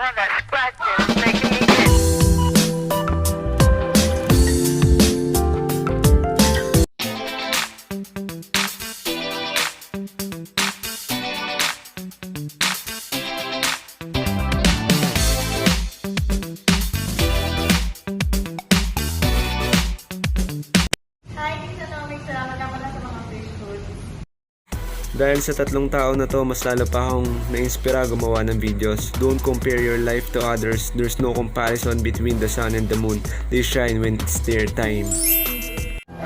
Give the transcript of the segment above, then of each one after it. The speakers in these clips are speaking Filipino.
I got scratches making me itch. Hi, Tita Tommy. Salamat ako na sa mga fish food. Dahil sa tatlong tao na to, mas lalo pa akong na-inspira gumawa ng videos. Don't compare your life to others. There's no comparison between the sun and the moon. They shine when it's their time.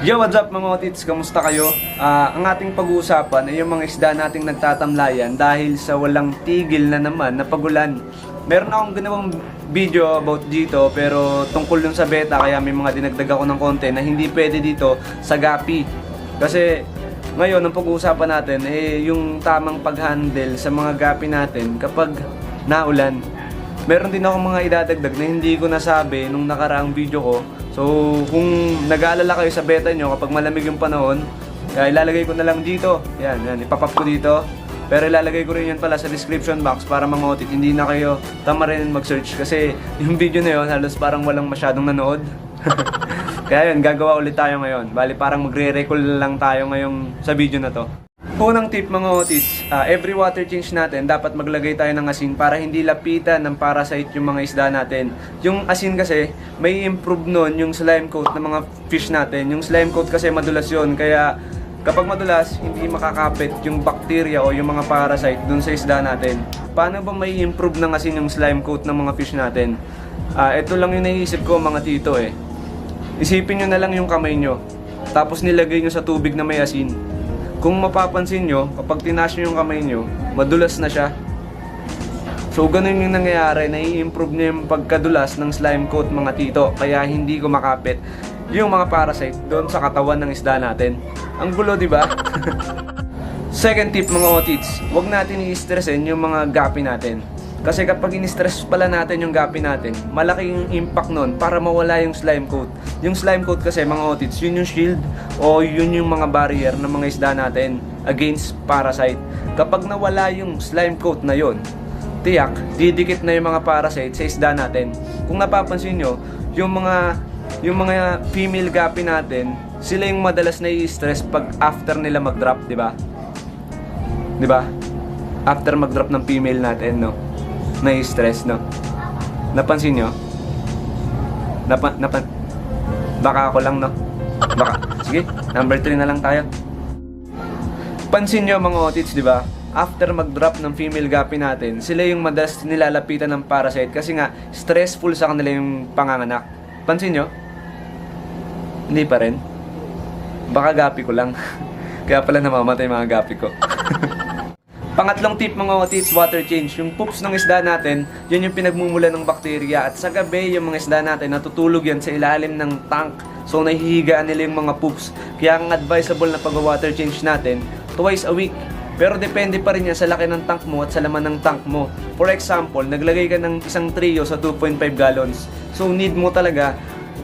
Yo, what's up mga otits? Kamusta kayo? Ang ating pag-uusapan ay yung mga isda nating nagtatamlayan dahil sa walang tigil na naman na pagulan. Meron akong ginawang video about dito pero tungkol dun sa beta kaya may mga dinagdag ako ng konti na hindi pwede dito sa gapi. Kasi ngayon ang pag-uusapan natin ay yung tamang pag-handle sa mga gapi natin kapag naulan. Meron din ako mga idadagdag na hindi ko nasabi nung nakaraang video ko. So kung nag-aalala kayo sa beta nyo kapag malamig yung panahon, kaya ilalagay ko na lang dito. Yan, ipapap ko dito. Pero ilalagay ko rin yan pala sa description box para mga otit, hindi na kayo tama rin mag-search kasi yung video na yun halos parang walang masyadong nanood. Kaya yun, gagawa ulit tayo ngayon. Bali parang magre-recall lang tayo ngayong sa video na to. Unang tip mga otis, every water change natin dapat maglagay tayo ng asin para hindi lapitan ng parasite yung mga isda natin. Yung asin kasi may improve nun yung slime coat ng mga fish natin. Yung slime coat kasi madulas yun, kaya kapag madulas, hindi makakapit yung bacteria o yung mga parasite dun sa isda natin. Paano ba may improve ng asin yung slime coat ng mga fish natin? Ito lang yung naisip ko mga tito eh. Isipin nyo na lang yung kamay nyo, tapos nilagay nyo sa tubig na may asin. Kung mapapansin nyo, kapag tinaas nyo yung kamay nyo, madulas na siya. So ganun yung nangyayari, nai-improve nyo yung pagkadulas ng slime coat mga tito, kaya hindi kumakapit yung mga parasite doon sa katawan ng isda natin. Ang gulo, di ba? Second tip mga otits, huwag natin i-stressin yung mga gapi natin. Kasi kapag in-stress pala natin yung gapi natin, malaki yung impact nun para mawala yung slime coat. Yung slime coat kasi mga otits, yun yung shield o yun yung mga barrier ng mga isda natin against parasite. Kapag nawala yung slime coat na yun, tiyak, didikit na yung mga parasite sa isda natin. Kung napapansin nyo, yung mga female gapi natin, sila yung madalas na i-stress pag after nila mag-drop, di ba? Di ba? After mag-drop ng female natin, no? Na-stress, no? Napansin nyo? Baka ako lang, no? Baka. Sige, number 3 na lang tayo. Pansin nyo mga otits, di ba? After mag-drop ng female gapi natin, sila yung madalas nilalapitan ng parasite kasi nga, stressful sa kanila yung panganganak. Pansin nyo? Hindi pa rin. Baka gapi ko lang. Kaya pala namamatay mga gapi ko. Pangatlong tip mga otits, water change. Yung poops ng isda natin, yun yung pinagmumula ng bakterya. At sa gabi, yung mga isda natin, natutulog yan sa ilalim ng tank. So, nahihigaan nila yung mga poops. Kaya ang advisable na pag-water change natin, twice a week. Pero depende pa rin yan sa laki ng tank mo at sa laman ng tank mo. For example, naglagay ka ng isang trio sa 2.5 gallons. So, need mo talaga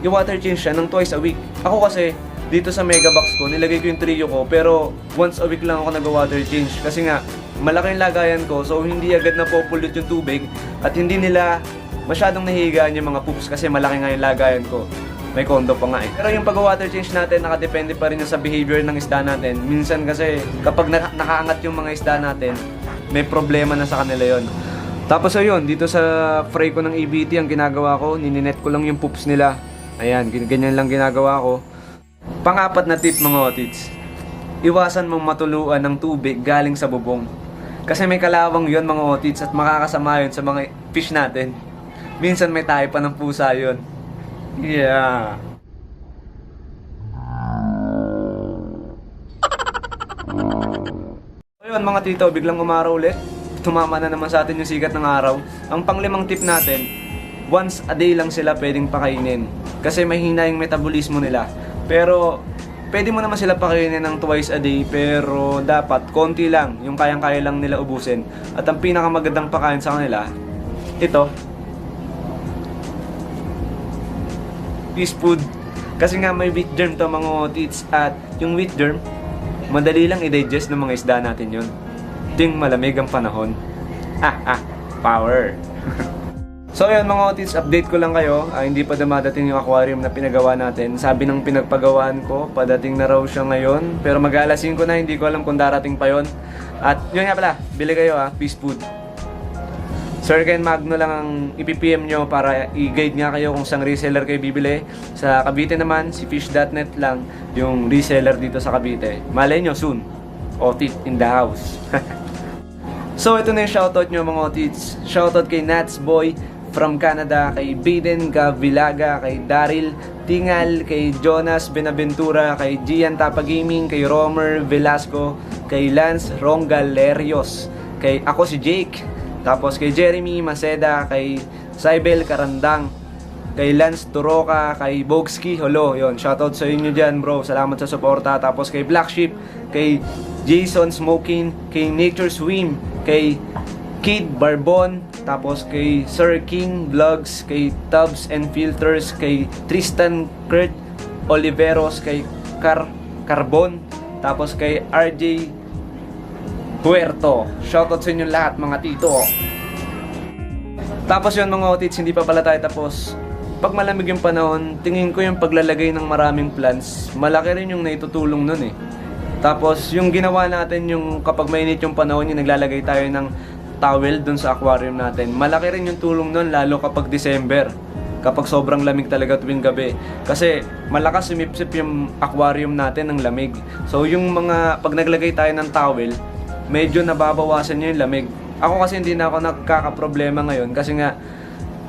i-water change siya ng twice a week. Ako kasi, dito sa mega box ko, nilagay ko yung trio ko, pero once a week lang ako nag-water change. Kasi nga, malaki yung lagayan ko, so hindi agad na popollute yung tubig at hindi nila masyadong nahihigaan yung mga poops kasi malaki nga yung lagayan ko. May kondo pa nga eh. Pero yung pag-water change natin, nakadepende pa rin yung sa behavior ng isda natin. Minsan kasi kapag nakaangat yung mga isda natin, may problema na sa kanila yon. Tapos ayun, dito sa fry ko ng EBT, ang ginagawa ko, nininet ko lang yung poops nila. Ayan, ganyan lang ginagawa ko. Pang-apat na tip mga otits, iwasan mong matuluan ng tubig galing sa bubong. Kasi may kalawang yon mga otits at makakasama yun sa mga fish natin. Minsan may tayo pa ng pusa yun. Yeah. Ayun mga tito, biglang umaraw ulit. Tumama na naman sa atin yung sikat ng araw. Ang panglimang tip natin, once a day lang sila pwedeng pakainin. Kasi mahina yung metabolismo nila. Pero pwede mo naman sila pakainin ng twice a day, pero dapat konti lang, yung kayang-kaya lang nila ubusin. At ang pinakamagandang pakain sa kanila, ito, fish food. Kasi nga may wheat germ to mga otits, at yung wheat germ, madali lang i-digest ng mga isda natin yun. Ting malamig ang panahon. Power. So yun mga otits, update ko lang kayo. Hindi pa dumadating yung aquarium na pinagawa natin. Sabi ng pinagpagawaan ko, padating na raw siya ngayon. Pero mag-aalasin ko na, hindi ko alam kung darating pa yon. At yun nga pala, bili kayo Peace Food. Sir Ken Magno lang ang ipipm nyo para i-guide nga kayo kung saan reseller kayo bibili. Sa Cavite naman, si Fish.net lang yung reseller dito sa Cavite. Malay nyo soon, Otit in the house. So ito na yung shoutout nyo mga otits. Shoutout kay Nats Boy from Canada, kay Baden Gavilaga, kay Daryl Tingal, kay Jonas Benaventura, kay Gian Tapa Gaming, kay Romer Velasco, kay Lance Rongalerios, kay ako si Jake, tapos kay Jeremy Maceda, kay Saibel Karandang, kay Lance Turoka, kay Bogski Holo. Yon, shoutout sa inyo dyan bro, salamat sa suporta. Tapos kay Black Sheep, kay Jason Smoking, kay Nature Swim, kay Kid Barbon, tapos kay Sir King Vlogs, kay Tubs and Filters, kay Tristan Kurt Oliveros, kay Carbon, tapos kay RJ Huerto. Shoutout sa inyo lahat mga tito. Tapos yun mga otits, hindi pa pala tayo tapos. Pag malamig yung panahon, tingin ko yung paglalagay ng maraming plants, malaki rin yung naitutulong nun eh. Tapos yung ginawa natin yung kapag mainit yung panahon, yung naglalagay tayo ng towel dun sa aquarium natin. Malaki rin yung tulong nun lalo kapag December. Kapag sobrang lamig talaga tuwing gabi. Kasi malakas sumipsip yung aquarium natin ng lamig. So yung mga, pag naglagay tayo ng towel, medyo nababawasan nyo yung lamig. Ako kasi hindi na ako nagkakaproblema ngayon kasi nga,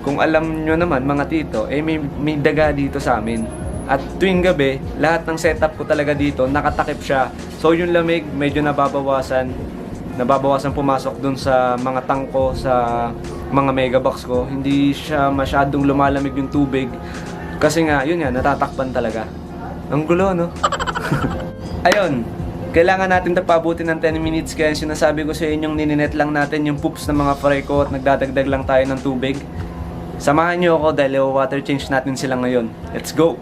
kung alam nyo naman mga tito, may daga dito sa amin. At tuwing gabi, lahat ng setup ko talaga dito, nakatakip siya. So yung lamig, medyo nababawasan pumasok dun sa mga tangko, sa mga megabox ko. Hindi siya masyadong lumalamig yung tubig. Kasi nga, yun nga, natatakpan talaga. Ang gulo, no? Ayun, kailangan natin tapabutin ng 10 minutes. Kaya sinasabi ko sa inyong nininet lang natin yung poops ng mga fry ko at nagdadagdag lang tayo ng tubig. Samahan nyo ako dahil water change natin sila ngayon. Let's go!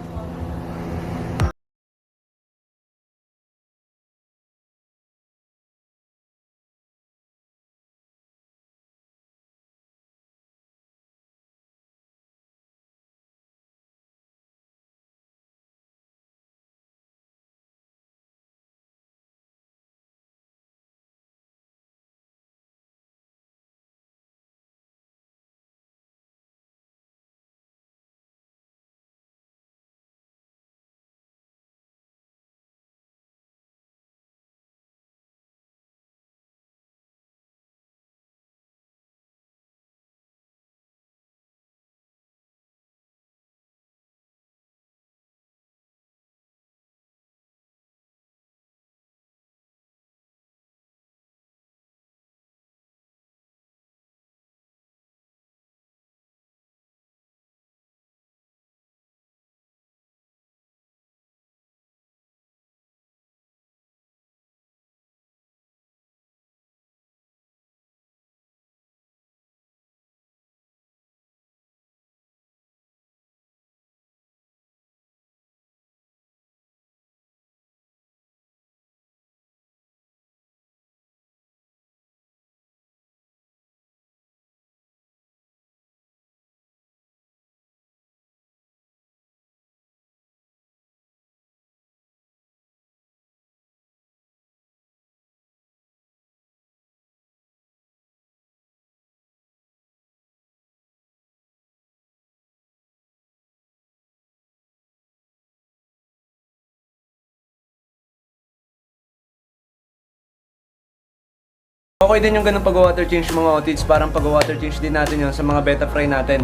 Okay din yung ganun pag-water change mga otits, parang pag-water change din natin yun sa mga beta fry natin.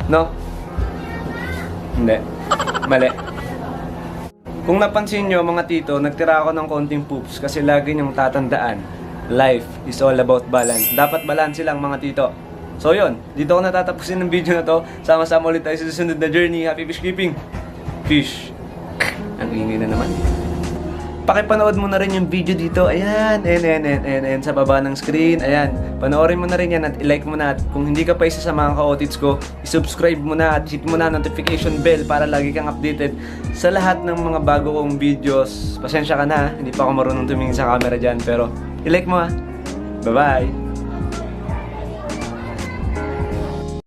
No? Hindi. Mali. Kung napansin nyo mga tito, nagtira ako ng konting poops kasi lagi nyong tatandaan, life is all about balance. Dapat balance lang mga tito. So yun, dito ko natatapusin ng video na to. Sama-sama ulit tayo sa susunod na journey. Happy fish keeping! Fish! Ang ingay na naman. Pakipanood mo na rin yung video dito. Ayan, and sa baba ng screen. Ayan, panoorin mo na rin yan at i-like mo na. At kung hindi ka pa isa sa mga ka-otits ko, i-subscribe mo na at hit mo na notification bell para lagi kang updated sa lahat ng mga bago kong videos. Pasensya ka na, hindi pa ako marunong tumingin sa camera dyan. Pero i-like mo ha. Bye-bye!